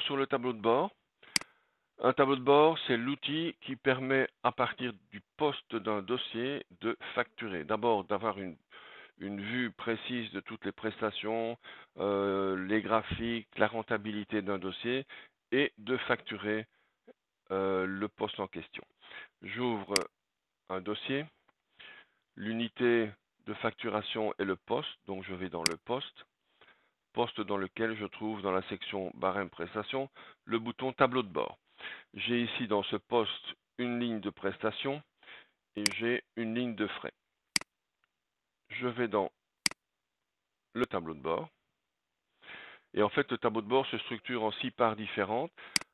sur le tableau de bord. Un tableau de bord, c'est l'outil qui permet, à partir du poste d'un dossier, de facturer. D'abord, d'avoir une vue précise de toutes les prestations, les graphiques, la rentabilité d'un dossier, et de facturer le poste en question. J'ouvre un dossier. L'unité de facturation est le poste, donc je vais dans le poste dans lequel je trouve dans la section barème prestation le bouton tableau de bord. J'ai ici dans ce poste une ligne de prestation et j'ai une ligne de frais. Je vais dans le tableau de bord et en fait le tableau de bord se structure en 6 parts différentes.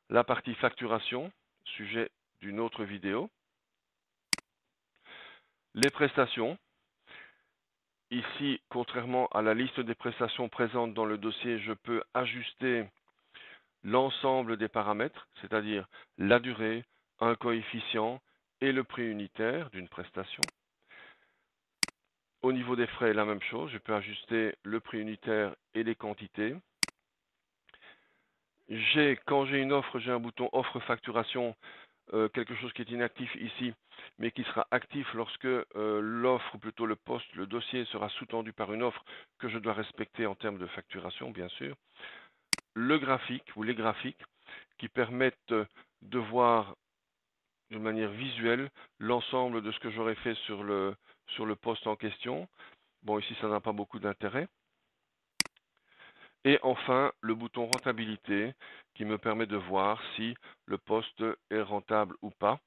La partie facturation, sujet d'une autre vidéo. Les prestations. Ici, contrairement à la liste des prestations présentes dans le dossier, je peux ajuster l'ensemble des paramètres, c'est-à-dire la durée, un coefficient et le prix unitaire d'une prestation. Au niveau des frais, la même chose, je peux ajuster le prix unitaire et les quantités. Quand j'ai une offre, j'ai un bouton offre facturation, quelque chose qui est inactif ici, mais qui sera actif lorsque l'offre, ou plutôt le poste, le dossier sera sous-tendu par une offre que je dois respecter en termes de facturation, bien sûr. Le graphique ou les graphiques qui permettent de voir de manière visuelle l'ensemble de ce que j'aurais fait sur le poste en question. Bon, ici, ça n'a pas beaucoup d'intérêt. Et enfin, le bouton rentabilité qui me permet de voir si le poste est rentable ou pas.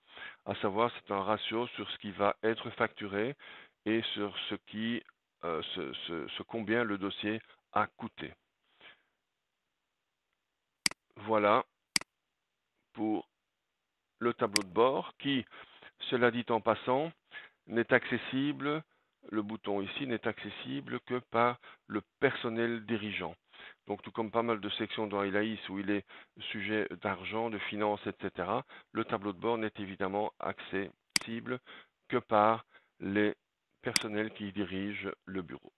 À savoir, c'est un ratio sur ce qui va être facturé et sur combien le dossier a coûté. Voilà pour le tableau de bord qui, cela dit en passant, n'est accessible, le bouton ici n'est accessible que par le personnel dirigeant. Donc tout comme pas mal de sections dans ILAIS où il est sujet d'argent, de finances, etc., le tableau de bord n'est évidemment accessible que par les personnels qui dirigent le bureau.